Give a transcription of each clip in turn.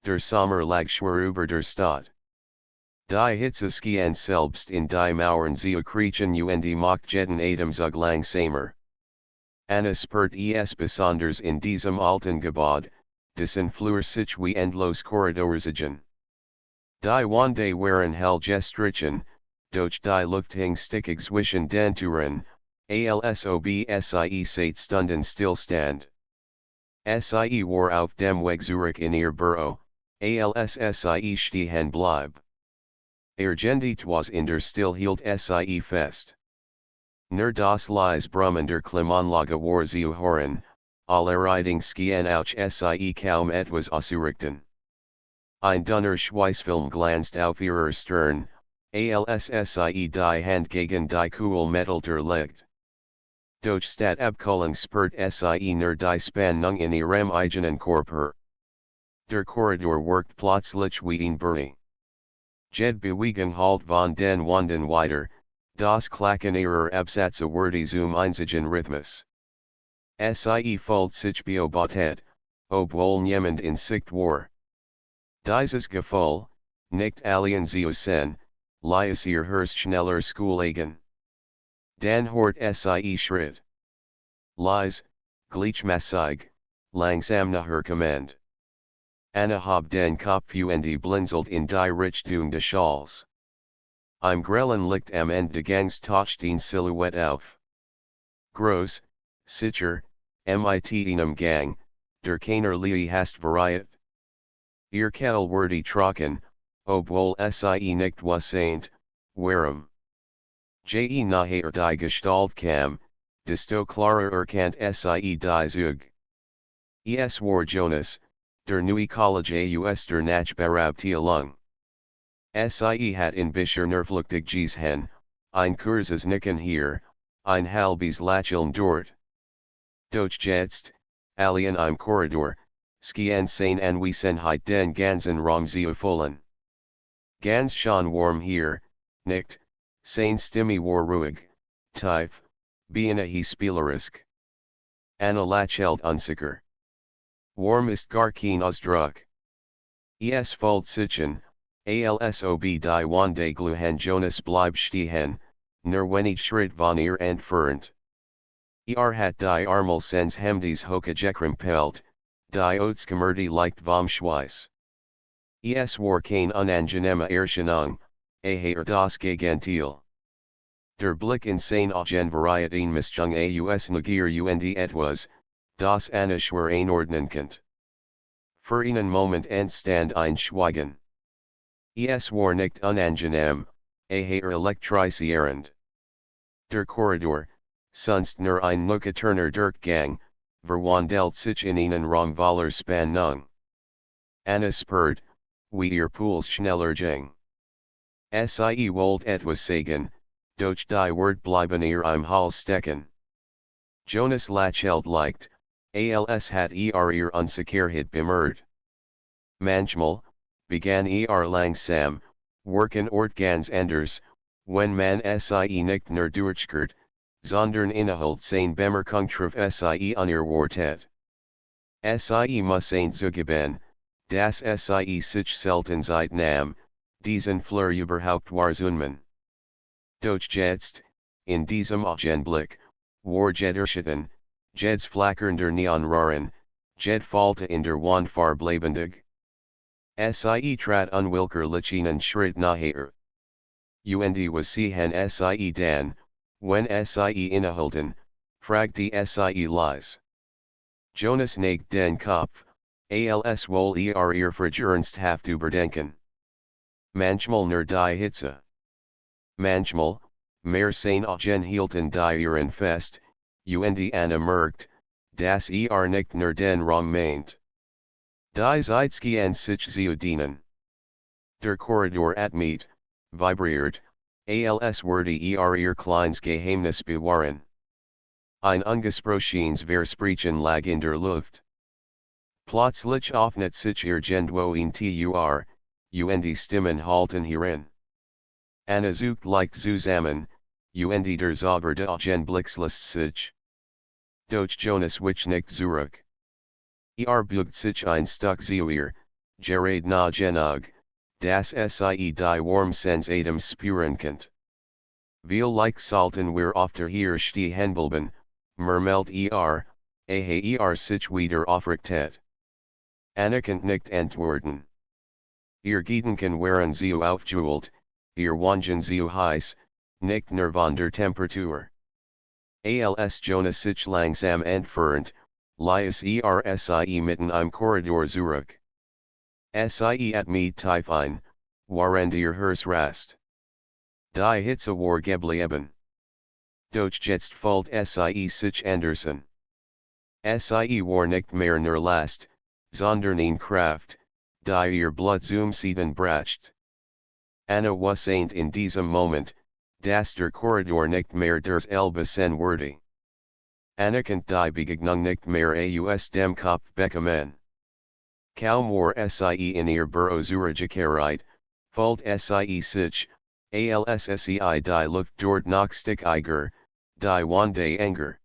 der Sommer lag über der Stadt. Die Hitze und selbst in die Mauern zu kriechen und macht jeden Atem zug langsamer. Anna spurt es besonders in diesem alten Gebäude, dessen Flur sich wie endlos Korridorsigen. Die Wände waren hell gestrichen, durch die Luft hing stickig zwischen den Türen, sie Stunden stillstand. Sie war auf dem Weg zurück in ihr Büro, sie stehen bleib. Gendiet was in der Still hielt sie fest. Nur das leise Brummen der Klimaanlage war zu hören, alle Richtungen auch sie kaum etwas ausrichten. Ein dünner Schweißfilm glanzt auf ihrer Stirn, sie die Hand gegen die Kühlmetall legt. Doch statt Abkühlung spürt sie nur die Spannung in ihrem eigenen Körper. Der Korridor workt plötzlich wie ein Burny. Jede Bewegung halt von den Wänden weiter, das Klacken ihrer Absätze wird zum einzigen Rhythmus. Sie fühlt sich beobachtet, obwohl niemand in Sicht war. Dieses Gefühl, nicht alien zu sein, ließ ihr Herz schneller schlagen. Dann hört sie Schritt. Leise, gleichmäßig, langsam nach Command. Anna hob den Kopf und blinzelt in die Richtung des Schals. Im grellen Licht am Ende des Gangs taucht eine Silhouette auf. Groß, sicher, mit einem Gang, der keiner Lie hast variiert. Ihr Kell wird trocken, obwohl sie nicht wassaint, warum. Nachher die Gestalt kam, desto klarer erkannt sie die Zug. Es war Jonas, der neue College aus der Nachbarabteilung. Sie hat in Bischer nervluchtig gesehen, ein kurzes Nicken hier, ein halbes Lächeln dort. Doch jetzt, allen im Korridor, skien sein Anwesenheit den ganzen Raum zu erfüllen. Ganz schön warm hier, nicht, sein Stimme war ruhig, tief, beinahe spielerisch. Anna lächelt unsicher. Warm ist gar kein Ausdruck. Es fühlt sich an, als ob die Wände gluhen Jonas bleibt stehen, nur wenig Schritt von ihr entfernt. Hat die Armelsens Hemdes hochgekrempelt, die Oatskamerte leicht vom Schweiß. Es war kein unangenehme Erscheinung, das Gegenteil. Der Blick in seine Varieten Mischung aus Neugier und etwas, das Anna schwer einordnen konnte. Für einen Moment entstand ein Schweigen. Es war nicht unangenehm, elektrisierend. Der Korridor, sonst nur ein nüchterner Durchgang, verwandelt sich in einen Raum voller Spannung. Anna spürt, wie ihr Puls schneller ging. Sie wollte etwas sagen, doch die Wort bleiben ihr im Hals stecken. Jonas lächelt leicht, hat ihr Unsicherheit bemerkt. Manchmal, begann langsam, worken ganz anders, wenn man sie nicht nur durchkehrt, sondern innerhalb sein Bemerkungsschrift sie unerwartet. Sie muss ein zugeben, dass sie sich selten Zeit nahm, diesen Fleur überhaupt wahrzunehmen. Doch jetzt, in diesem Augenblick, war jed erschüttern, jeds flackernder Neonröhren, jed Falte in der Wand farblebendig. Sie trat unwillkürlich einen Schritt nachher. Was sehen sie dann, wenn sie innehalten, fragte sie leise. Jonas neigt den Kopf, als wohl ihr ernsthaft überdenken. Manchmal nur die Hitze. Manchmal, mehr sein Augen hielten die ihren fest, Anna merkt, dass nicht nur den Raum meint. Die Zeitskien sich zu dienen. Der Korridor atmet, vibriert, als würde ihr kleines Geheimnis bewahren. Ein ungesprochenes Versprechen lag in der Luft. Plötzlich öffnet sich irgendwo ein Tor, und Stimmen halten hierin. Anna sucht leicht zusammen, der Zauber des Augenblicks lässt sich. Doch Jonas wich nicht zurück. Bugt sich ein Stück zu ihr, Gerade na genug, das sie die warm sens Atem spurenkent. Veel like salten wir ofter hier stehen henbelben, mermelt sich wieder aufrichtet. Anerkannt nicht antworten. Ihr Gedanken waren zu aufgewühlt, ihr Wangen zu heiß, nicht nur von der Temperatur. Als Jonas sich langsam entfernt, sie mitten im Korridor zurück. Sie at mir tief ein, während ihr Herz rast. Die Hitze war geblieben. Doch jetzt fällt sie sich Anderson. Sie war nicht mehr nur Last, sondern in Kraft, die ihr Blut zum Sieden bracht. Anna wusste in diesem Moment, dass der Korridor nicht mehr des Elbesen würdig. Anna konnte die Begegnung nicht mehr aus dem Kopf bekommen. Kaum war sie in ihr Büro zurückgekehrt, fällt sie sich, die Luft dort noch steiger, die Wande enger.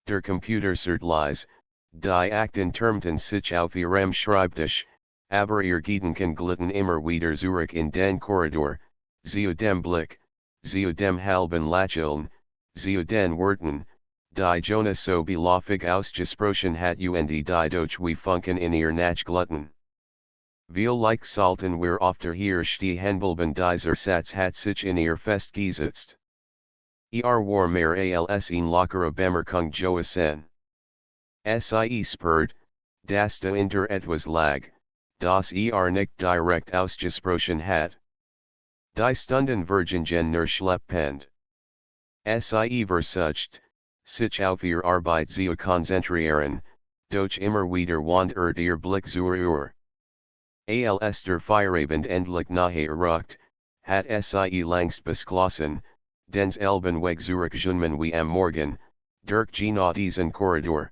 Der Computer zert leise, die Akten türmten sich auf ihrem Schreibtisch, aber ihr Gedanken glitten immer wieder zurück in den Korridor, zu dem Blick, zu dem halben Lächeln, zu den Worten, die Jonas so beläufig ausgesprochen hat und die doch wie Funken in ihr Nachgluten. Viel like salten wir ofter hier stehen bleiben dieser Satz hat sich in ihr festgesetzt. War mehr als ein lockerer Bemerkung Joasen. Sie spürt, dass da inter etwas lag, das nicht direkt ausgesprochen hat. Die Stunden vergingen nur schleppend. Sie versucht, sich auf ihr Arbeit zu konzentrieren, doch immer wieder wandert ihr Blick zur Uhr. Als der Feierabend endlich nahe rückt, hat sie längst beschlossen, dens Elben weg zurückzunehmen wie am Morgen, durch diesen Korridor.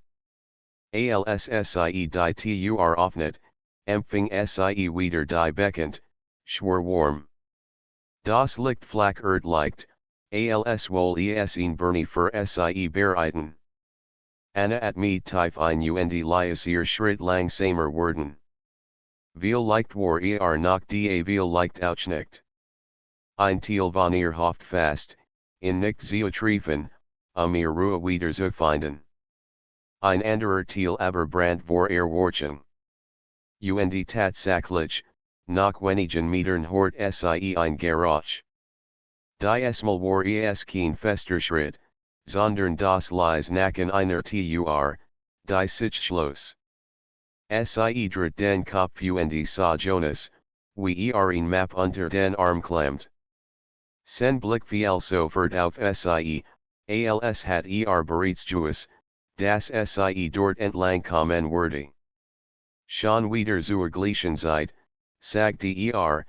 Als sie die Tür öffnet, empfing sie wieder die bekannt, schwer warm. Das Licht flackert leicht, als wohl es ein Bernie für sie bereiten. Anna at mir tief ein und lies ihr Schritt langsamer werden. Viel leicht war noch die viel leicht auch nicht. Ein Teil von ihr hofft fast, in nicht zu treffen, ihr Ruhe wieder zu finden. Ein anderer Teil aber brand vor Warchung. Und tatsächlich, nach wenigen Metern hort sie ein Garage. Diesmal war es kein fester Schritt, sondern das leise Nacken einer Tür, die sich schloss. Sie dreht den Kopf und sah Jonas, wie ein Map unter den Arm klemmt. Sen Blick fiel sofort auf sie, als hat bereits gewusst, dass sie dort entlang kommen würde. Schon wieder zur gleichen Zeit, sagte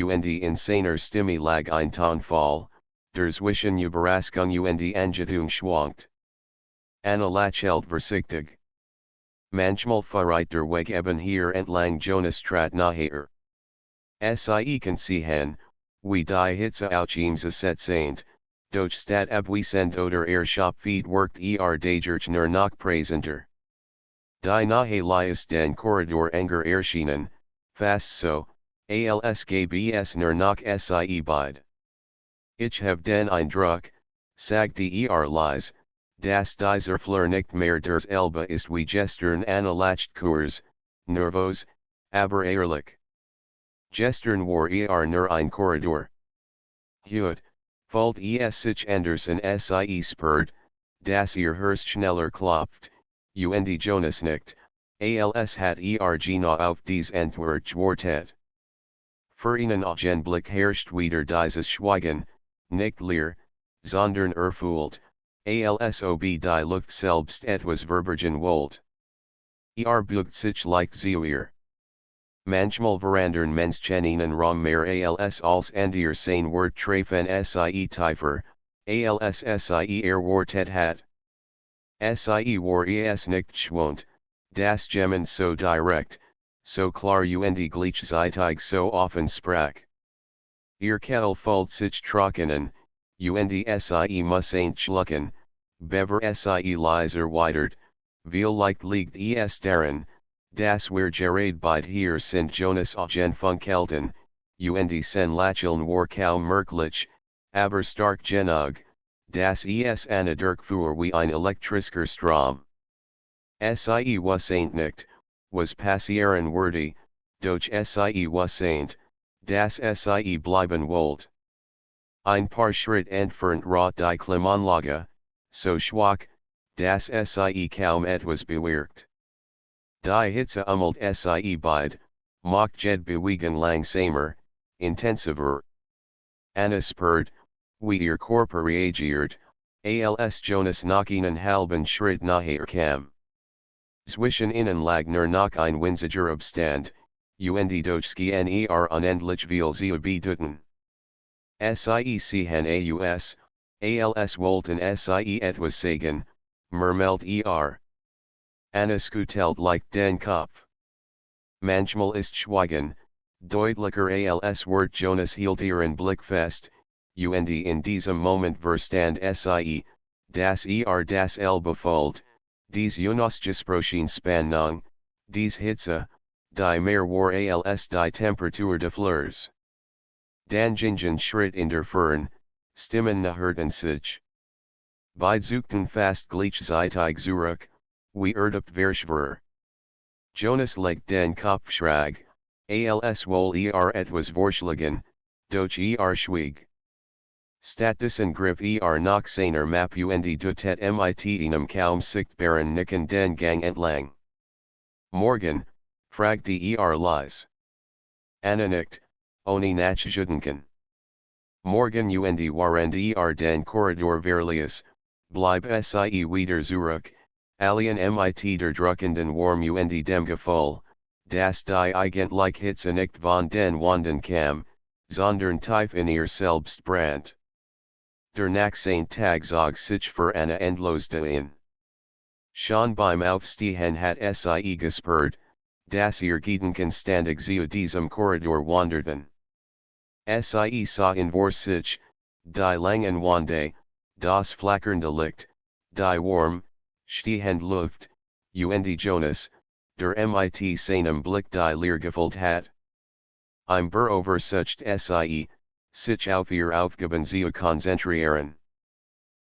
und in seiner Stimme lag ein Tonfall, der zwischen Überraschung und Angetung schwankt. Anna lächelt vorsichtig. Manchmal verreit der Weg eben hier entlang Jonas trat nachher. Sie kann sehen, wie die Hitze auch ihm setzend, doch statt abwesend oder Shopfeed workt dagers nur noch präsenter. Die nahe liest den Korridor enger erschienen, fast so, als gäbe es nur noch sie beid. Ich have den Eindruck, sagte leise, dass dieser Fleur nicht mehr des Elbe ist wie gestern anlacht Kurs, nervös, aber ehrlich. Gestern war nur ein Korridor. Heute, fällt es sich Anderson sie spürt, dass ihr Herz schneller klopft, und Jonas nickt, als hat genau auf dies Antwort gewartet. Für einen Augenblick herrscht wieder dieses Schweigen, nicht leer, sondern erfüllt, als ob die Luft selbst etwas verbergen wollt. Bügt sich leicht zu ihr. Manchmal verandern Menschen ihnen Raum mehr als an sein Wort treffen sie tiefer, als sie erwartet hat. Sie war es nicht gewohnt, das jemand so direkt, so klar und gleichzeitig so offen sprach. Ihr Kettel fühlt sich trockenen, und sie muss ain't schlucken, bever sie leise erweitert, viel leicht liegt es daran, Das wir gerade beide hier sind Jonas Agen Funkelten, und sen Lacheln war kaum merklich, aber stark genug, das es Anna Dirk für wie ein elektrischer Strom. Sie was ain't nicht, was passieren wordy, doch sie was ain't, das sie bleiben wollt. Ein paar Schritt entfernt rot die Klimaanlage, so schwach, das sie kaum etwas bewirkt. Die Hitze sie beide, macht jed bewegen langsamer, intensiver. Anna spurt, wie ihr Körper reagiert, als Jonas nach einen halben Schritt nachher kam. Zwischen ihnen lag nur noch ein winziger Abstand, und Dochski unendlich viel zu bedeuten. Sie sehen als wollten sie etwas sagen, murmelt Anna skutelt like den Kopf. Manchmal ist Schweigen, deutlicher als Wort Jonas hielt ihren Blick fest, und in diesem Moment verstand sie, das das befolgt, dies Gesprochen Spannung, dies Hitze, die mehr war als die Temperatur de Fleurs. Dan gingen Schritt in der Fern, Stimmen naherten sich. Beide suchten fast gleichzeitig zurück, wie verschwör. Jonas legt den Kopf schräg, als wohl etwas vorschlagen, doch schwieg. Stattdessen griff nach seiner Map und dutet mit einem kaum sichtbaren Nicken den Gang entlang. Morgen, fragte leise. Anna nickt, ohne nachzudenken. Morgen und waren den Korridor verlies, bleib sie wieder zurück, alien mit der druckenden Warm und dem Gefühl, dass die eigentlich Hitze nicht von den Wanden kam, sondern tief in ihr selbst brannt. Der nächsten Tag zog sich für Anna endlos dahin. Schon beim Aufstehen hat sie gespürt, dass ihr Gedanken ständig zu diesem Korridor wanderten. Sie sah in vor sich, die langen Wände, das flackernde Licht, die warm, stehende Luft, und Jonas, der mit seinem Blick die Leer gefüllt hat. Im Büro versucht sie, sich auf ihr Aufgaben zu konzentrieren.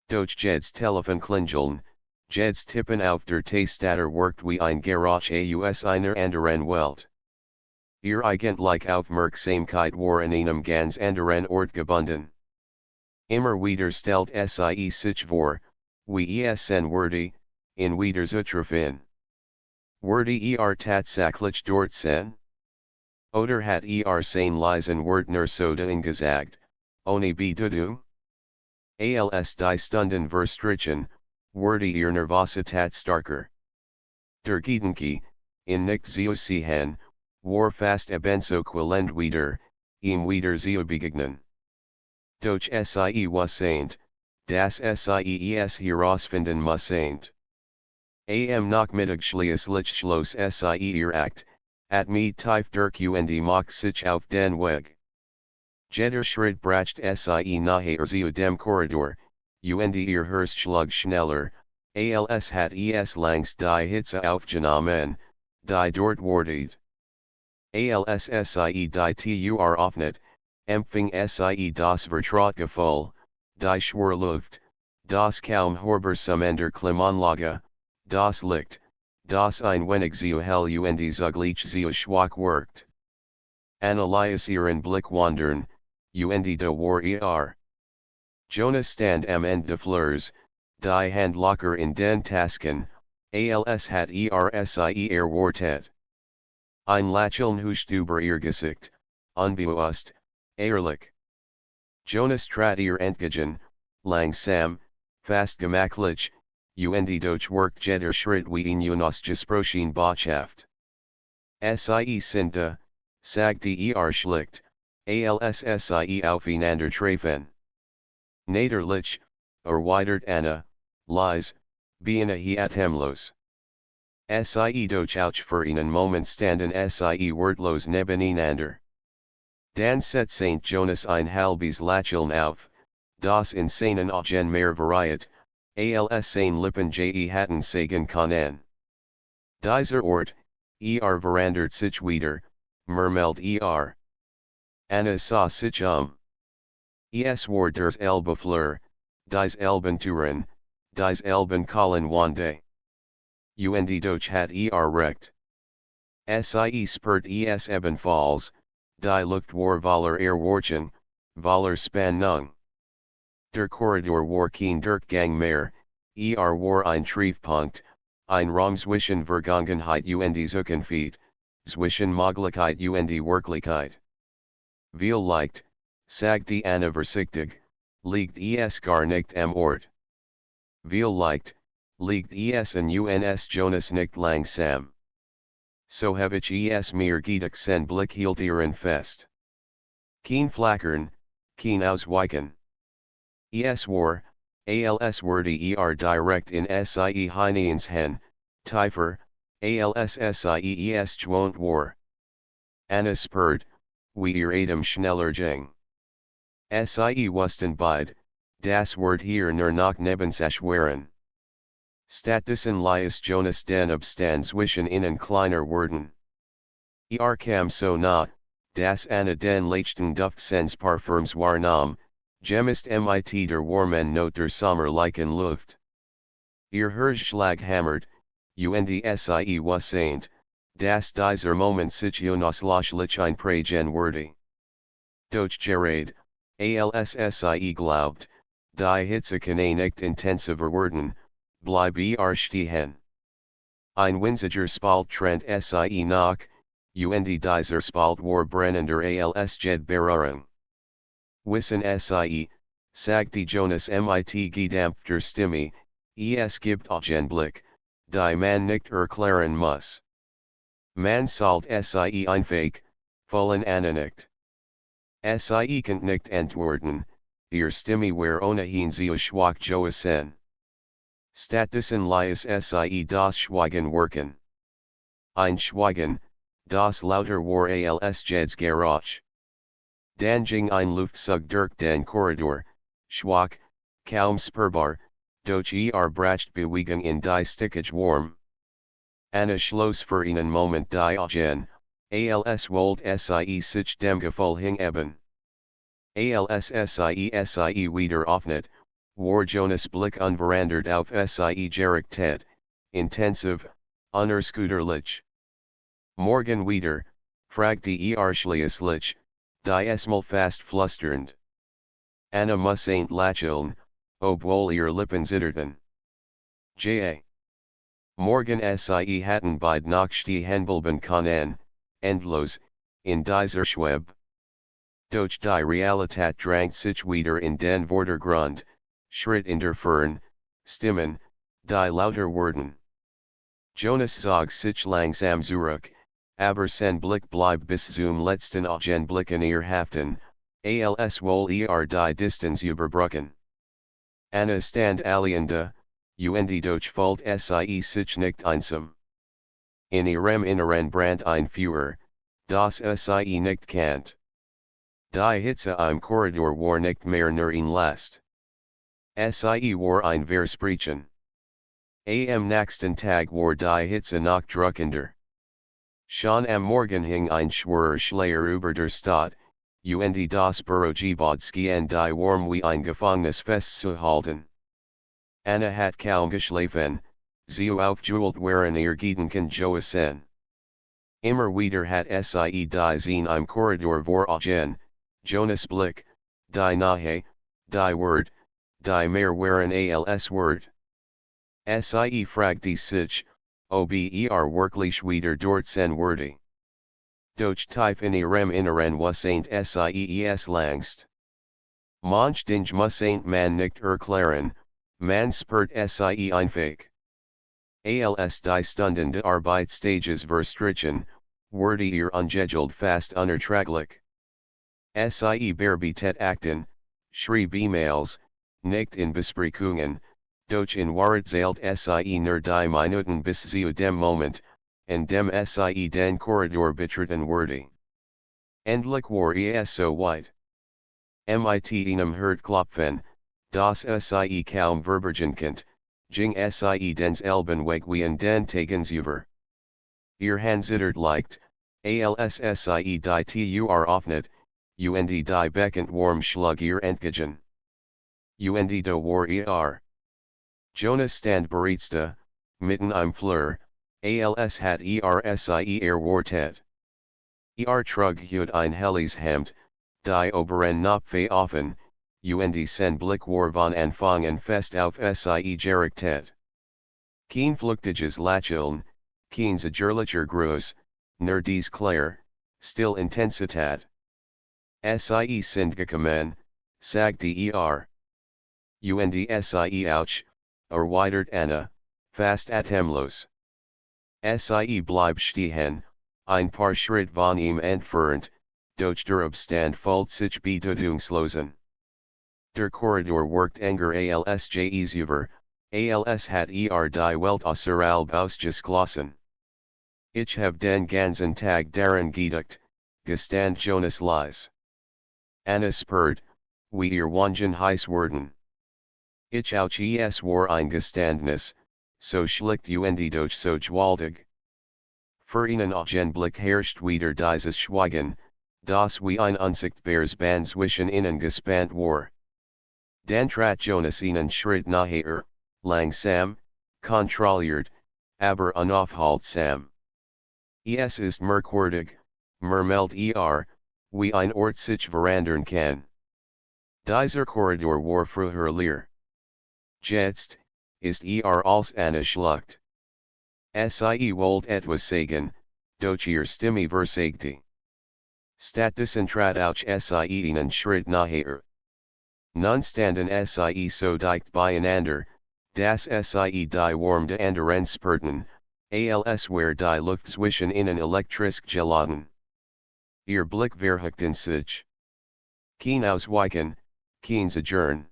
Doch jeds Telefon klingeln, jeds Tippen auf der Testator workt wie ein Garage aus einer anderen Welt. Ihr eigentlich Aufmerksamkeit war in einem ganz anderen Ort gebunden. Immer wieder stellt sie sich vor, wie sen wordy, in wieder zutreffen. Wordy tatsächlich dort sen? Oder hat sein leisen Wort nur so gesagt, ohne Bedeutung? Als die Stunden verstrichen, wurde ihr Nervosität starker. Der Gedanke, in nicht zu sehen, war fast ebenso quälend wieder, ihm wieder zu begegnen. Doch sie wasseint, dass sie herausfinden musseint. Am Nachmittag schloss sie ihr Act, at mit tief durch und macht sich auf den Weg. Jeder Schritt bracht sie nachher zu dem Korridor, und ihr Herzschlag schneller, als hat längst die Hitze aufgenommen, die dort wartet. Als sie die Tür öffnet, empfing sie das Vertrautgefühl, die Schwerluft, das kaum hörbare in der Klimaanlage, das Licht, das ein wenig zu hell und zugleich zu schwach wirkt. Anna ließ ihren Blick wandern, und da war Jonas stand am Ende des Flurs, die Hand locker in den Tasken, als hat sie erwartet. Ein Lächeln huscht über ihr Gesicht, unbewusst, ehrlich. Jonas trat ihr entgegen, langsam, fast gemachtlich, und doch workt jeder Schritt wie ein gesprochen Botschaft. Sie sind da, sagte schlicht, als sie aufeinander treffen. Naderlich, erweitert Anna, leise, beinahe atemlos. Sie doch auch für einen Moment standen sie wortlos nebeneinander. Dan set St. Jonas ein halbes Lächeln auf, das in seinen Augen mehr variiert, als seine Lippen hatten sagen können. Dieser Ort, verandert sich wieder, mermelt Anna sa sich Es war des Elbe Fleur, dies Elbenturen, dies Elbenkollen Wande. Und Doch hat recht. Sie spurt es ebenfalls, die Luft war voller Erwartung, voller Spannung. Der Korridor war kein Durchgang mehr, war ein Treffpunkt, ein Raum zwischen Vergangenheit und Zukunft, zwischen Möglichkeit und Wirklichkeit. Vielleicht, sagt die Anna vorsichtig, liegt es gar nicht am Ort. Vielleicht, liegt es in uns Jonas nicht langsam. So habe ich es mir gedacht sen Blick hielt ihren fest. Kein Flackern, kein Ausweichen. Es war, als würde direkt in sie hineins tiefer, als sie es gewohnt war. Anna spurt, wie Atem schneller ging. Sie wussten beid, das Wort hier nur noch Nebensache Stattdessen lies Jonas den Abstand zwischen ihnen kleiner Worten. Kam so nah, dass Anna den letzten Duft sens Parfums wahrnahm, gemist mit der warmen Not der sommerlichen Luft. Herzschlag hammert, und sie wusste, dass dieser Moment sich unauslöschlich einprägen würde. Doch gerade, als sie glaubt, die Hitze kann nicht intensiver werden, bleib stehen. Ein winziger Spalt trennt sie noch, und dieser Spalt war brennender als jede Berührung. Wissen sie, sagte Jonas mit gedämpfter Stimme, es gibt einen Blick, die man nicht erklären muss. Man sollt sie einfach, vollen Anna nicht. Sie kann nicht antworten, Stimme war ohnehin sehr schwach Joasen. Stattdessen lies sie das Schweigen wirken. Ein Schweigen, das lauter war als jedes Geräusch. Dann ging ein Luftzug durch den Korridor, schwach, kaum spürbar, doch bracht Bewegung in die stickige Warm. Anna schloss für einen Moment die Augen, als wollte sie sich dem Gefühl hingeben. Als sie wieder öffnet, war Jonas Blick unverandert auf sie gerichtet, intensiv, unerschütterlich. Morgen wieder, fragte schließlich, die Esmal fast flüsternd. Anna muss ain't lächeln, obwohl Lippen zitterten. Morgen sie hatten beid noch stehen bleiben können, endlos, in dieser Schweb. Doch die Realität drängt sich wieder in den Vordergrund, Schritt in der Fern, Stimmen, die lauter werden. Jonas zog sich langsam zurück, aber sein Blick blieb bis zum letzten Augenblick in ihr haften, als wohl die Distanz überbrücken. Anna stand alleine, und doch fühlt sie sich nicht einsam. In ihrem Inneren brannt ein Feuer, das sie nicht kennt. Die Hitze im Korridor war nicht mehr nur ein Last. Sie war ein Versprechen. Am nächsten Tag war die Hitze noch drückender. Schon am Morgen hing ein schwerer Schleier über der Stadt, und das Bürogebäude schien die Warm wie ein Gefängnis festzuhalten. Anna hat kaum geschlafen, sie aufgewühlt waren ihr Gedanken Joasen. Immer wieder hat sie die Sehen im Korridor voraugen, Jonas Blick, die Nahe, die Wort, die mehr waren als Wort. Sie fragte sich, ob wirklich wieder dort sein würde. Doch tief in ihrem Inneren wasn't sie langst. Manch Dinge muss man nicht erklären, man spürt sie einfach. Als die Stunden de Arbeitsstages verstrichen, wurde ihr ungejelt fast unerträglich. Sie bearbeitet Akten, schrieb E-Mails, nicht in Besprechungen, doch in Wahrheit zählt sie nur die Minuten bis zu dem Moment, in dem sie den Korridor betreten würde. Endlich war es so weit. Mit einem Herzklopfen, das sie kaum verbergen konnte, ging sie den Elbenweg wie in den Tagens über. Ihr Hansittert leicht, alssie die tur offnet, und die beckend warm schlug ihr entgegen. Und do war Jonas stand bereitste, mitten im Flur, als hat sie wartet. Trug hut ein helles Hemd, die oberen Knöpfe offen, und sen Blick war von Anfang an fest auf sie gerichtet. Kein flüchtiges Lächeln, kein zögerlicher Gruß, nur dies klare, still Intensität. Sie sind gekommen, sagte Und sie auch, erweitert Anna, fast atemlos. Sie bleib stehen, ein paar Schritt von ihm entfernt, doch der Abstand fühlt sich bedeutungslosen. Der Korridor wirkt enger als je easier, als hat die Welt außerhalb ausgeschlossen. Ich hab den ganzen Tag daran gedacht, gestand Jonas leise. Anna spurt, wie ihr Wangen heiß werden. Ich auch es war ein Geständnis, so schlicht und doch so gewaltig. Für einen Augenblick herrscht wieder dieses Schweigen, das wie ein unsichtbares Band zwischen ihnen gespannt war. Dann trat Jonas einen Schritt nachher, langsam, kontrolliert, aber unaufhaltsam. Es ist merkwürdig, murmelt wie ein Ort sich verändern kann. Dieser Korridor war früher leer. Jetzt, ist als Anna schluckt. Sie wollt etwas sagen, doch ihr Stimme versagte. Stattdessen trat auch sie einen Schritt nachher. Nun standen sie so dicht beieinander, dass sie die Wärme anderen spürten, als wär die Luft zwischen ihnen elektrisch geladen. Ihr Blick verheckten sich. Kein Ausweichen, kein Sojourn.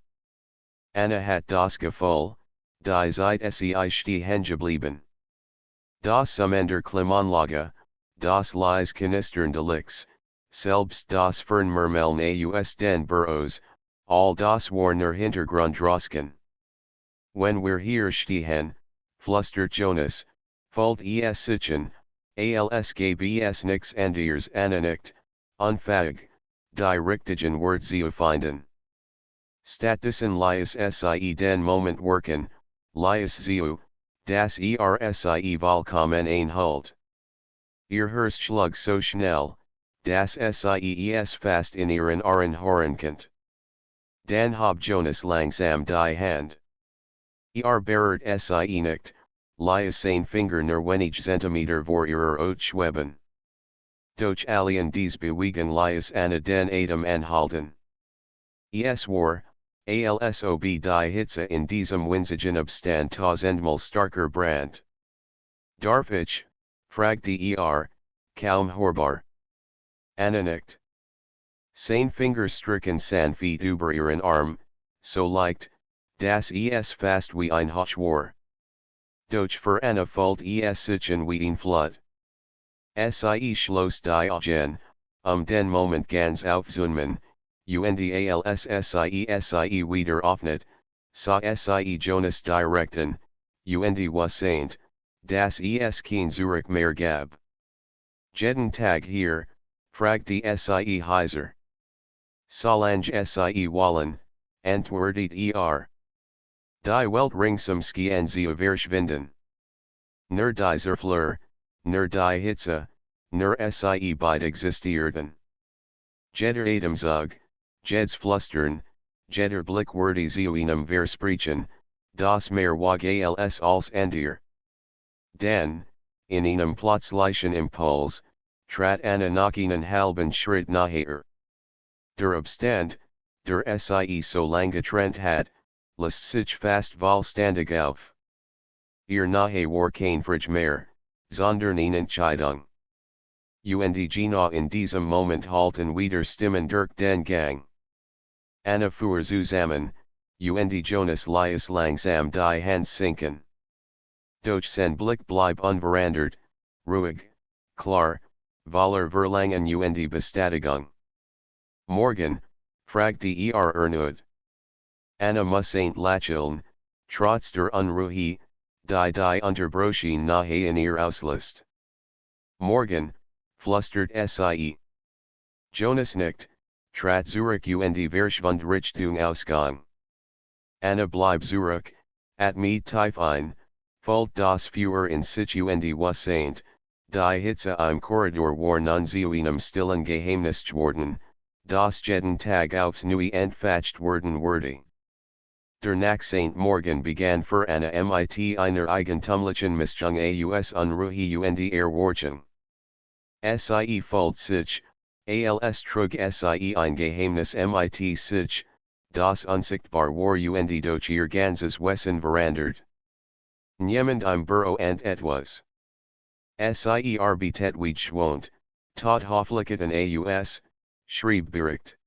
Anna hat das Gefühl, die Zeit sei stehen geblieben. Das Summender Klimaanlage, das leise Knistern de Licks, selbst das Fernmurmeln aus den Büros, all das war nur Hintergrundrauschen. Wenn wir hier stehen, flüstert Jonas, fühlt es sich an, als gäbe es nix anderes Anna nickt, unfähig, die richtigen Worte zu finden. Stattdessen lies sie den Moment wirken, lies zu, dass sie vollkommen einhult. Ihr Herz schlug so schnell, dass sie es fast in ihren Ohren hören könnt. Dann hob Jonas langsam die Hand. Berät sie nicht, lies sein Finger nur wenig Zentimeter vor ihrer Haut schweben. Doch allen dies bewegen lies Anna den Atem anhalten. Es war, als ob die Hitze in diesem winzigen Abstand tausendmal starker brannt. Darf ich, fragte kaum hörbar. Anna nickt. Sein Finger strichen sanft über ihren Arm, so leicht, dass es fast wie ein Hauch war. Doch für Anna fühlt es sich an wie ein Flood. Sie schloss die Augen, den Moment ganz aufzunehmen, und als sie wieder öffnet, sah sie Jonas direkt an, und wusste, dass es kein Zurück mehr gab. Jeden Tag hier, fragte sie heiser. Solange sie wollen, antwortet Die Welt ringsum und sie verschwinden. Nur dieser Flur, nur die Hitze, nur sie beide existierten. Jeder Atemzug, jedes Flüstern, jeder Blick wurde zu einem Versprechen, das mehr wage als andere. Dann, in einem plötzlichen Impuls, trat Anna noch einen halben Schritt nachher. Der Abstand, der sie so lang getrennt hat, lässt sich fast vollständig auf. Ihr Nahe war kein Frage mehr, sondern eine Entscheidung. Und genau in diesem Moment halten wieder Stimmen durch den Gang. Anna fuhr zusammen, und Jonas ließ langsam die Hand sinken. Doch sein Blick blieb unverändert, ruhig, klar, voller Verlangen und Bestätigung. Morgen, fragte erneut. Anna muss ain't lächeln, trotz der Unruhe, die unterbrochen nahe in ihr auslöst. Morgen, flüstert sie. Jonas nickt, trat zurück und verschwand Richtung Ausgang. Anna blieb zurück, mit tief ein, Falt das Feuer in sich und wassaint, die Hitze im Korridor war nun zu einem stillen Geheimnis geworden, das jeden Tag aufs Neue entfacht werden würde. Der Nachtsehnt Morgen begann für Anna mit einer eigentümlichen Mischung aus Unruhe und Erwartung. Sie fühlt sich, als trug sie ein Geheimnis mit sich, das unsichtbar war und durch ihr ganzes Wesen verandert. Niemand im Büro und etwas. Sie arbeitet wie gewohnt, tot hofflichkeiten aus, schrieb direkt.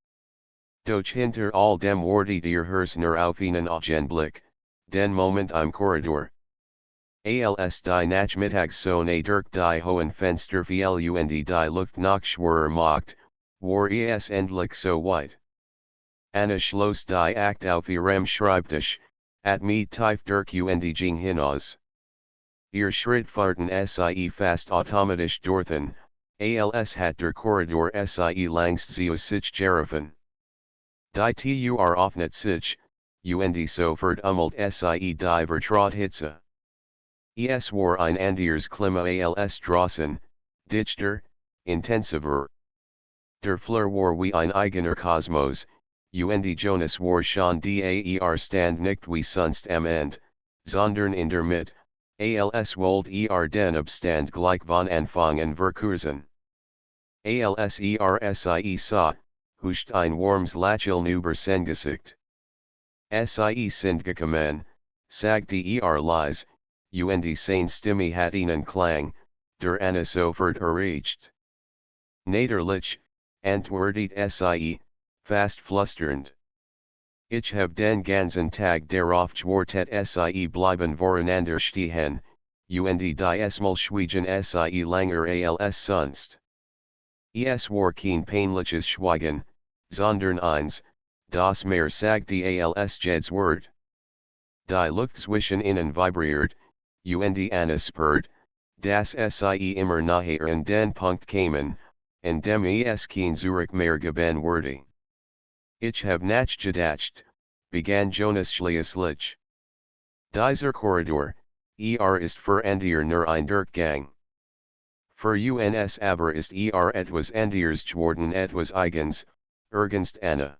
Doch hinter all dem wartet ihr Herz nur auf einen Augenblick, den Moment im Korridor. Als die Nachmittagssonne durch die hohen Fenster fiel und die Luft noch schwerer macht, war es endlich so weit. Anna schloss die Akt auf ihrem Schreibtisch, mit tief durch und ging hinaus. Ihr Schritt fahrten sie fast automatisch dorthin, als hat der Korridor sie langst zu sich gerufen. Die Tür öffnet sich, und sofort sie die Vertraut-Hitze. Es war ein anderes Klima als draußen, dichter, intensiver. Der Flur war wie ein eigener Kosmos, und Jonas war schon stand nicht wie sonst am Ende, sondern in der Mitte, als wollt den Abstand gleich von Anfang an verkürzen. Als sie sah, huscht ein warmes Lächeln über sein Gesicht. Sie sind gekommen, sagte leise, und seine Stimme hat einen Klang, der Anna sofort erreicht. Natürlich, antwortet sie, fast flüsternd. Ich hab den ganzen Tag darauf gewartet sie bleiben voreinander stehen, und die mal schweigen sie länger als sonst. Es war kein peinliches Schweigen, sondern eins, das mehr sagte als jedes Wort. Die Luft zwischen ihnen vibriert, und Anna spürt, dass sie immer nahe an den Punkt kamen, an dem es kein Zurück mehr geben würde. Ich hab nachgedacht, begann Jonas schließlich. Dieser Korridor, ist für dir nur ein Durchgang. Für uns aber ist etwas anderes geworden, etwas eigens, ergänzt Anna.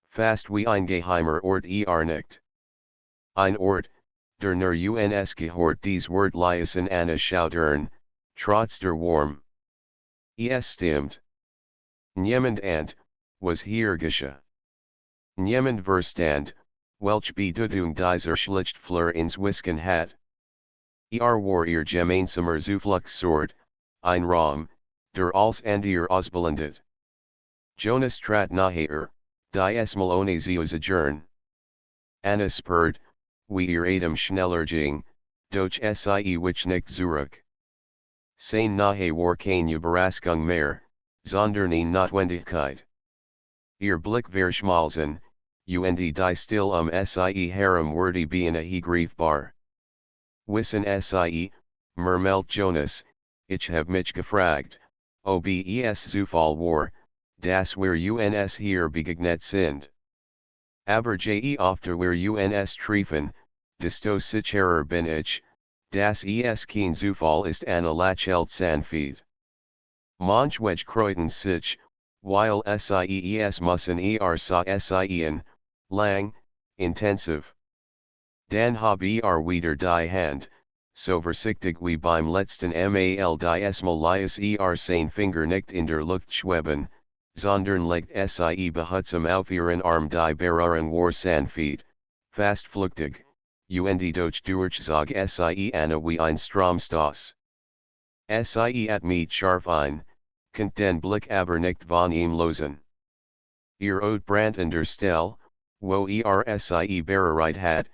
Fast wie ein geheimer Ort nicht. Ein Ort, der nur uns gehört, dies Wort leisen Anna schaudern, trotz der Warm. Es stimmt. Niemand was hier geschah. Niemand verstand, welch Bedeutung dieser Schlichtflur ins Wisken hat. War ihr gemeinsamer Zufluchtsort, ein Raum, der als Andir ausblendet. Jonas trat naher, die mal ohne zu adjourn. Anna spürt, wie ihr Atem schneller ging, doch sie wich nicht zurück. Sein nahe war keine Überraschung mehr, sondern eine Notwendigkeit. Ihr Blick verschmolzen, und die still sie herum wurde beinahe greifbar. Wissen sie, murmelt Jonas, ich hab mich gefragt, ob es Zufall war, dass wir uns hier begegnet sind. Aber öfter wir uns treffen, desto sicherer bin ich, dass es kein Zufall ist, Anna lächelt sanft. Manchmal kreuten sich, weil es müssen sein, lang, intensiv. Dann habe wieder die Hand, so vorsichtig wie beim letzten Mal diesmal ließ sein Finger nicht in der Luft schweben, sondern legt sie behutsam auf ihren Arm, die Berührung war sanft, fast flüchtig, und durchzog sie Anna wie ein Stromstoß. Sie mit scharf ein, konnte den Blick aber nicht von ihm losen. Ihr Ode brand an der Stelle, wo sie bereit hat,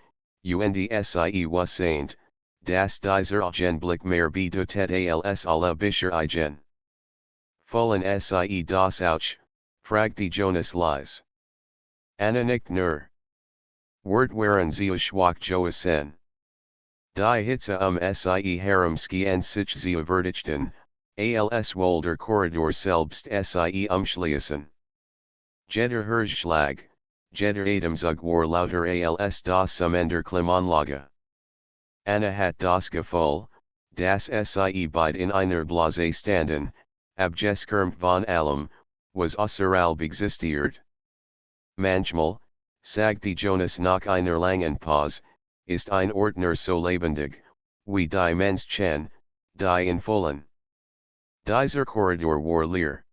und sie wassaint, dass dieser Augenblick mehr bedeutet als alle bisherigen. Fallen sie das auch, fragte Jonas leise. Anna nicht nur. Wort waren sie schwach Joasen. Die Hitze sie herumski sich zu verdichten, als Wolder Korridor selbst Sie umschließen. Jeder Herzschlag, jeder Atemzug war lauter als das Summender Klimaanlage. Anna hat das Gefühl, dass Sie beid in einer Blase standen, abgeschirmt von allem, was außerhalb existiert. Manchmal, sagte Jonas nach einer langen Pause, ist ein Ordner so lebendig, wie die Menschen, die in Vollen. Dieser Korridor war leer.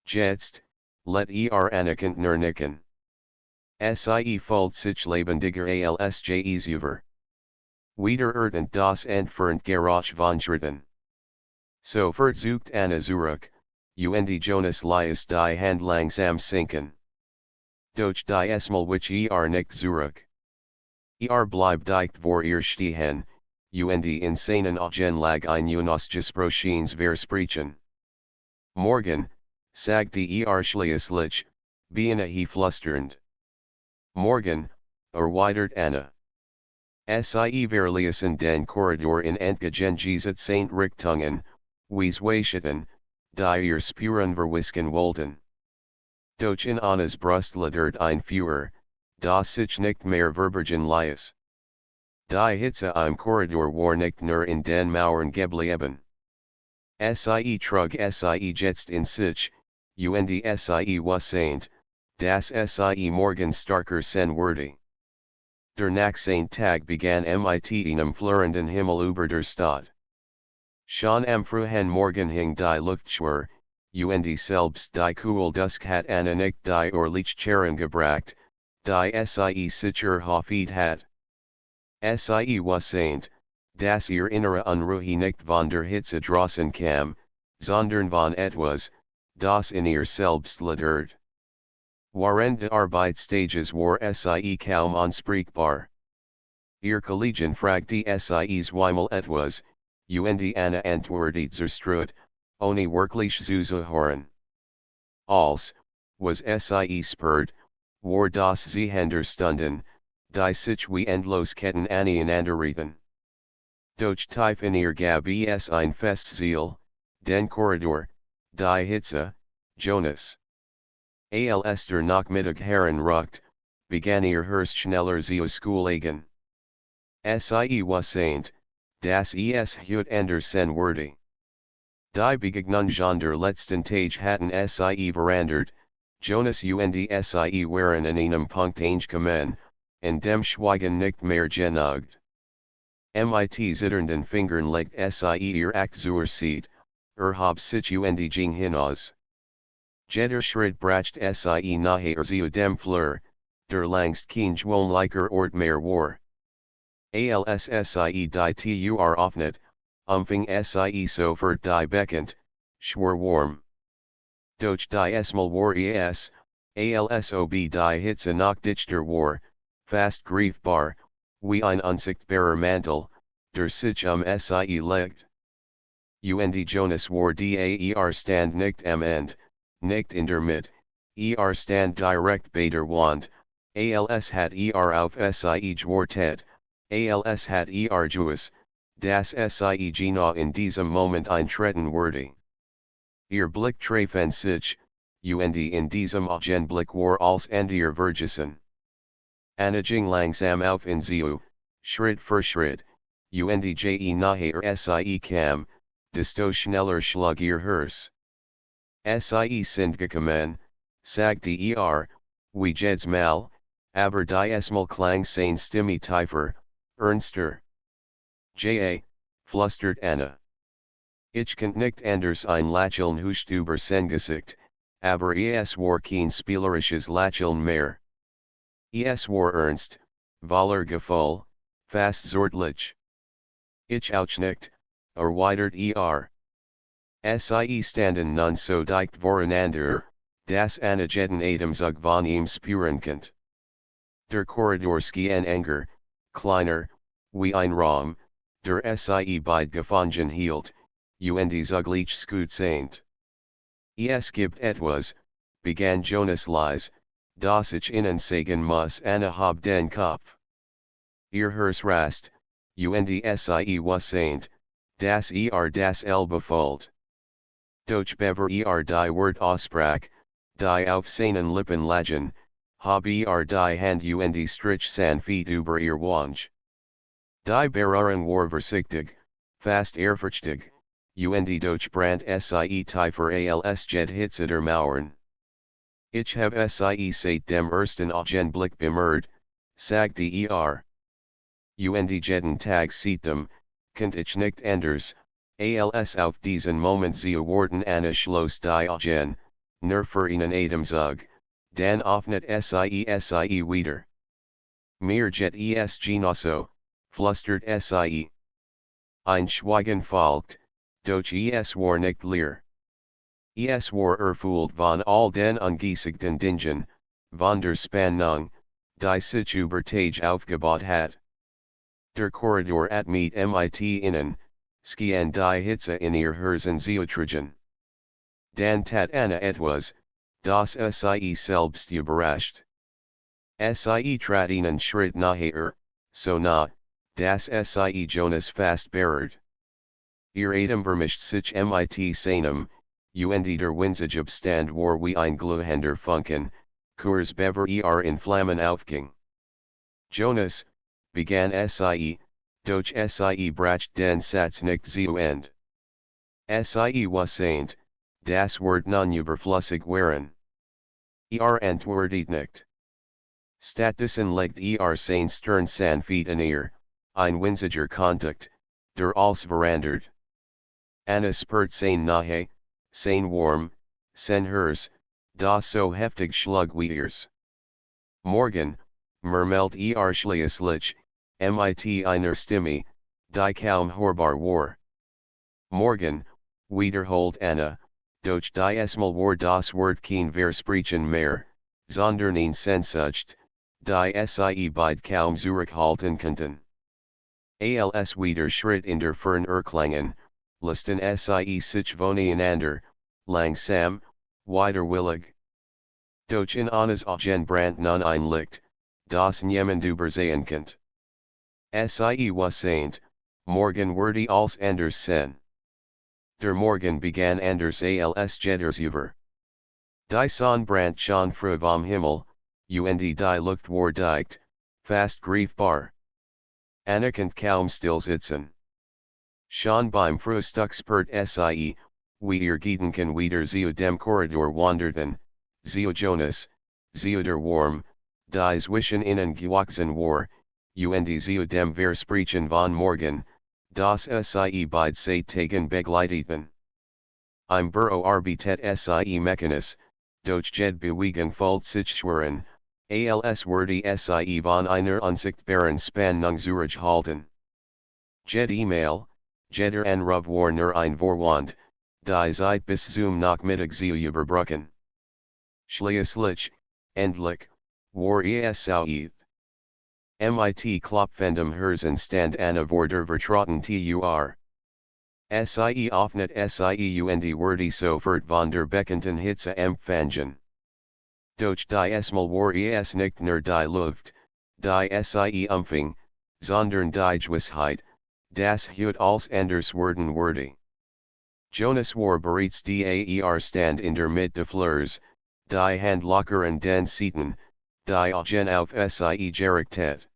Jetzt, let anerkannt nicken. Sie fühlt sich lebendiger als je zuvor. Wieder und das entfernt Geräusch von Schritten. Sofort sucht Anna zurück, und Jonas lässt die Hand langsam sinken. Durch die Esmal which nicht zurück. Bleibt dicht vor ihr stehen, und in seinen Augen lag ein unausgesprochenes Versprechen. Morgen, sagte schließlich, beinahe flüsternd. Morgen, erwidert Anna. Sie verließen den Korridor in entgegengesetzt St. Richtungen, wie Weisheiten, die ihr Spuren verwischen wollten. Doch in Annas Brust ladert ein Feuer, das sich nicht mehr verbergen ließ. Die Hitze im Korridor war nicht nur in den Mauern geblieben. Sie trug sie jetzt in sich, und sie wusste, dass sie morgen stärker sein würde. Der nächsten Tag begann mit einem flirrenden Himmel über der Stadt. Schon am frühen Morgen hing die Luftschwere, und selbst die Kohldusk hat Anna nicht die Lichtscheren gebracht, die sie sicher hofft hat. Sie wusste, dass ihr innere Unruhe nicht von der Hitze draußen kam, sondern von etwas, das in ihr selbst ladert. Während der Arbeitsstages war sie kaum ansprechbar. Ihr Kollegen fragte sie zweimal etwas, und Anna antwortete zerstreut, ohne wirklich zuzuhören. Als, was sie spürt, war das sie Stunden, die sich wie Endlosketten aneinanderreihten. Doch tief in ihr gab es ein Festziel, den Korridor, die Hitze, Jonas. Als der Nachmittag heranrückt, begann ihr Herz schneller zu Schoolegen. Sie wusste, dass es heute anders sein würde. Die Begegnung der letzten Tage hatten sie verandert, Jonas und sie waren in einem Punkt angekommen, in dem Schweigen nicht mehr genügt. Mit zitternden Fingern legt sie ihr Act zur Seite, habe sich und ging hinaus. Jeder Schritt bracht sie nachher zu dem Fleur, der langst kein gewohnlicher Ort mehr war. Als sie die Tür öffnet, umfing sie sofort die bekannt, schwer warm. Doch die Esmal war als ob die Hitze noch dichter war, fast greifbar, wie ein unsichtbarer Mantel, der sich sie legt. Und Jonas war der stand nicht am Ende, nicht in der Mitte, stand direkt bei der Wand, als hat auf sie gewartet, als hat gewusst, dass sie genau in diesem Moment eintreten würde. Ihr Blick trafen sich, und in diesem Augenblick war als ihr Vergessen. Anna ging langsam auf in zu, Schritt für Schritt, und je nachher sie kam, desto schneller schlug ihr Herz. Sie sind gekommen, sagte wie geht's mal, aber die Esmal klang seine Stimme tiefer, ernster. Flüstert Anna. Ich kann nicht anders ein Lächeln huscht über sein Gesicht, aber es war kein spielerisches Lächeln mehr. Es war ernst, voller Gefühl, fast zärtlich. Ich auch nicht, erwidert Sie standen nun so dicht voreinander, dass Anna jeden Atemzug von ihm spüren konnte. Der Korridor schien enger, kleiner, wie ein Raum, der sie beid gefangen hielt, und zugleich gut seint. Es gibt etwas, begann Jonas leise, das ich Ihnen sagen muss, Anna hab den Kopf. Ihr Herz rast, und sie wusste, dass das befolgt. Doch bever die Wort Aussprache, die auf seinen Lippen lagen, habe die Hand und Strich san Feet über ihr Wange. Die Beruhren war versichtig, fast ehrfurchtig, und doch brand sie tiefer als jed hitze der Mauern. Ich habe sie seit dem ersten Augenblick bemerkt, sagte und jeden Tag seitdem, könnt ich nicht anders, als auf diesen Moment sie worden Anna schloss die Augen, nur für einen Atemzug, dann öffnet sie wieder. Mir jet es genosso, flustert sie. Ein Schweigen folgt, doch es war nicht leer. Es war erfüllt von all den ungesägten Dingen, von der Spannung, die sich über Tage aufgebaut hat. Der Korridor at mit innen, skian die Hitze in ihr Herzen zutragen. Dan tat Anna etwas, das sie selbst überrascht. Sie trat einen Schritt nachher, so nah, dass sie Jonas fast berührt. Ihr Atem vermischt sich mit seinem, und der winzige Abstand war wie ein glühender Funken, kurz bever in Flammen aufging. Jonas, begann sie, doch sie bracht den Satz nicht zu Ende. Sie was saint, das Wort nun überflüssig waren. Antwortet nicht. Stattdessen legt sein Stern san Feet in ihr, ein winziger Kontakt, der alles verandert. Anna spürt sein Nahe, sein Warm, sein Herz, das so heftig schlug wie ihrs. Morgen, murmelt schließlich, mit einer Stimme, die kaum hörbar war. Morgen, wiederholt Anna, doch diesmal war das Wort kein Versprechen mehr, sondern ein Sehnsucht, die sie beid kaum zurückhalten konnten. Als wieder Schritt in der Fern erklangen, lasten sie sich voneinander, langsam, widerwillig. Doch in Annas Augen brandt nun ein Licht, das niemand übersehen konnte. Sie was saint, morgen wurde als anders sein. Der Morgen begann anders als jederzuvor. Die Sonne brandt schon früh vom Himmel, und die Luft war dicht, fast greifbar. Anna konnte kaum stillsitzen. Schon beim Frühstück spürt sie, wie ihr Gedanken wieder zu dem Korridor wanderten, zu Jonas, zu der Warm, die zwischen ihnen gewachsen war, und zu dem Versprechen von morgen, das sie beid seit Tagen begleiteten. Im Büro arbeitet sie mechanisch, doch jed Bewegung folgt sich schweren, als würde sie von einer unsichtbaren Spannung zurückhalten. Jed E-Mail, jeder Anruf war nur ein Vorwand, die Zeit bis zum Nachmittag zu überbrücken. Schließlich, endlich, war es Sauid. Mit klopfendem Herzen stand Anna vor der vertrauten Tür. Sie öffnet sie und wurde sofort von der bekannten Hitze empfangen. Doch diesmal war es nicht nur die Luft, die sie umfing, sondern die Gewissheit, das Hut als anders werden würde. Jonas war bereits stand in der Mitte Fleurs, die Hand locker an den Seiten, die Augen auf sie gerichtet.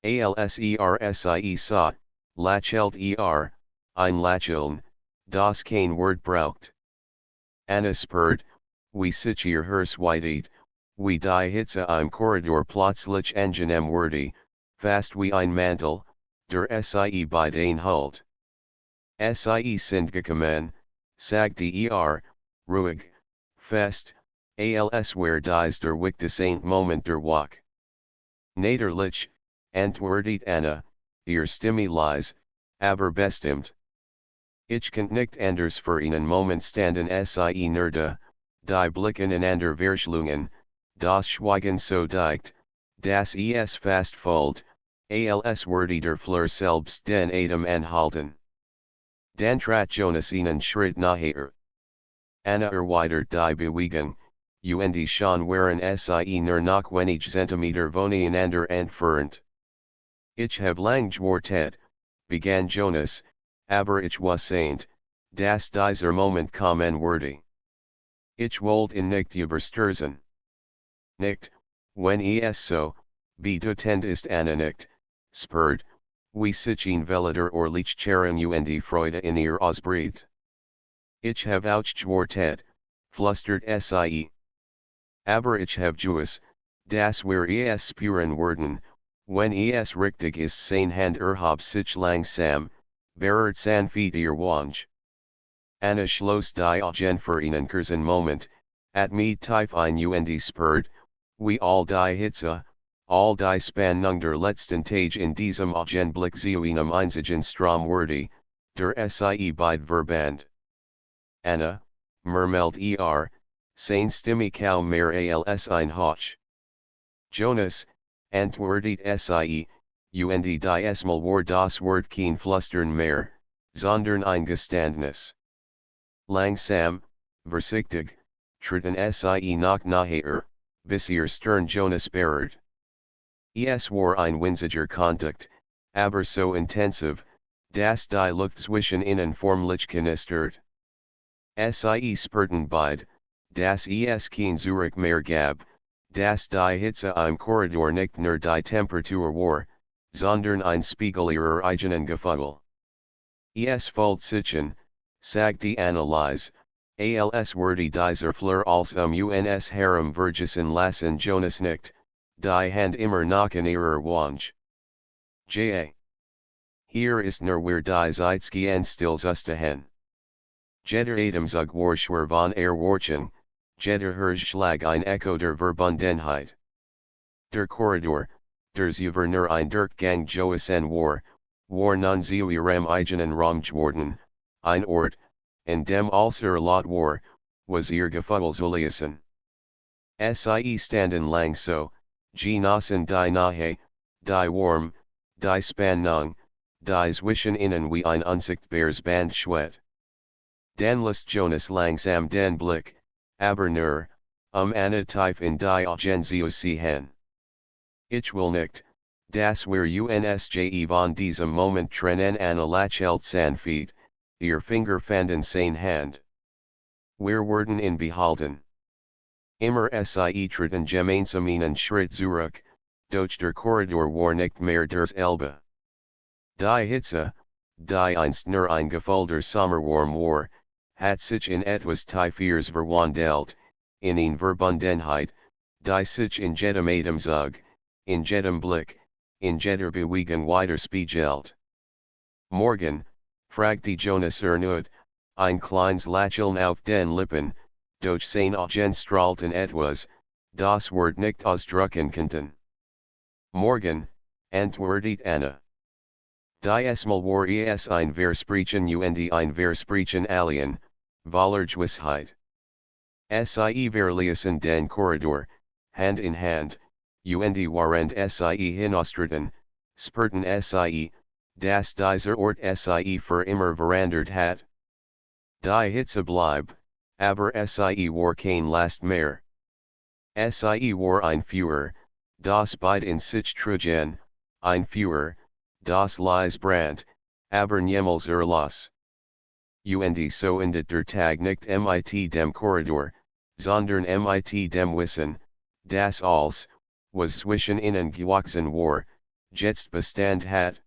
Sie sah, lächelt ein Lächeln, das kein Wort braucht. Anna spürt, wie sich ihr Herz weitet, wie die Hitze im Korridor plötzlich angenehm wurde, fast wie ein Mantel, der sie bei den Halt. Sie sind gekommen, sagte ruhig, fest, als wär dies der wichtigste Moment der Woche. Natürlich, antwortet Anna, ihr Stimme leise, aber bestimmt. Ich kann nicht anders für einen Moment standen sie nur da, die Blicken einander verschlungen, das Schweigen so dicht, dass es fast folgt, als würde der Fleur selbst den Atem anhalten. Dann trat Jonas einen Schritt nachher. Anna erweitert die Bewegung, und schon waren sie nur noch wenige Zentimeter voneinander entfernt. Ich hab lang gewartet, begann Jonas, aber ich was saint, das dieser Moment kommen würde. Ich wollte ihn nicht überstürzen. Nicht, wenn es so, bedeutend ist nicht, spürt, wie sich ein Veliger or Lichtcharen und Freude in ihr ausbricht. Ich have aufgewartet, flüstert sie. Aber ich have Juis, das wir es spüren werden, wenn es richtig ist sein Hand hab sich langsam, berührt sanft ihr Wange. Anna schloss die Augen für einen kurzen Moment, at me tief ein und spürt, wie all die Hitze, all die Spannung der letzten Tage in diesem Augenblick zu einem einzigen Strom wurde, der sie beid verband. Anna, murmelt sein Stimme kaum mehr als ein Hauch. Jonas, antwortet sie, und diesmal war das Wort kein Flüstern mehr, sondern ein Geständnis. Langsam, vorsichtig, treten sie noch naher, bis ihr Stern Jonas berührt. Es war ein winziger Kontakt, aber so intensiv, dass die Luft zwischen ihnen formlich knistert. Sie spürten beid, dass es kein Zurück mehr gab, dass die Hitze im Korridor nicht nur die Temperatur war, sondern ein Spiegel ihrer eigenen Gefühle. Es folgt sich, sagt die Analyse, als würde dieser Fleur als uns Harem vergessen lassen Jonas nicht, die Hand immer noch in ihrer Wange. Ja. Hier ist nur wir die Zeitgehen stillzustehen. Jeder Atemzug war schwer von Erwartung, jeder Herzschlag ein Echo der Verbundenheit. Der Korridor, der Zuverner ein Durchgang Joasen war nun zu ihrem eigenen Raum geworden, ein Ort, in dem alles erlaubt war, was ihr Gefühl zulassen. Sie standen lang so, genossen die Nähe, die Warm, die Spannung, die zwischen ihnen wie ein unsichtbares Band schwett. Dann lässt Jonas langsam den Blick, aber nur, Anna tief in die Augen zu sehen. Ich will nicht, dass wir uns von diesem Moment trennen. Anna lächelt sanft, ihr Finger fanden sein Hand. Wir werden ihn behalten. Immer sie treten gemeinsam einen Schritt zurück, doch der Korridor war nicht mehr derselbe. Die Hitze, die einst nur ein Gefühl der Sommerwärme war, hat sich in etwas Tieferes verwandelt, in eine Verbundenheit, die sich in jedem Atemzug, in jedem Blick, in jeder Bewegung widerspiegelt. Morgen, fragte Jonas erneut, ein kleines Lächeln auf den Lippen, doch seine Augen strahlten etwas, das Wort nicht ausdrücken konnten. Morgen, antwortet Anna. Diesmal war es ein Versprechen und ein Versprechen allen, voller Gewissheit. Sie verließen den Korridor, Hand in Hand, und waren sie hinausgetreten, spürten sie, dass dieser Ort sie für immer verändert hat. Die Hitze blieb, aber sie war kein Last mehr. Sie war ein Feuer, das beid in sich trugen, ein Feuer, das leise brannt, aber niemals erlosch. Und so endet der Tag nicht mit dem Korridor, sondern mit dem Wissen, das alles, was zwischen ihnen gewachsen war, jetzt Bestand hat.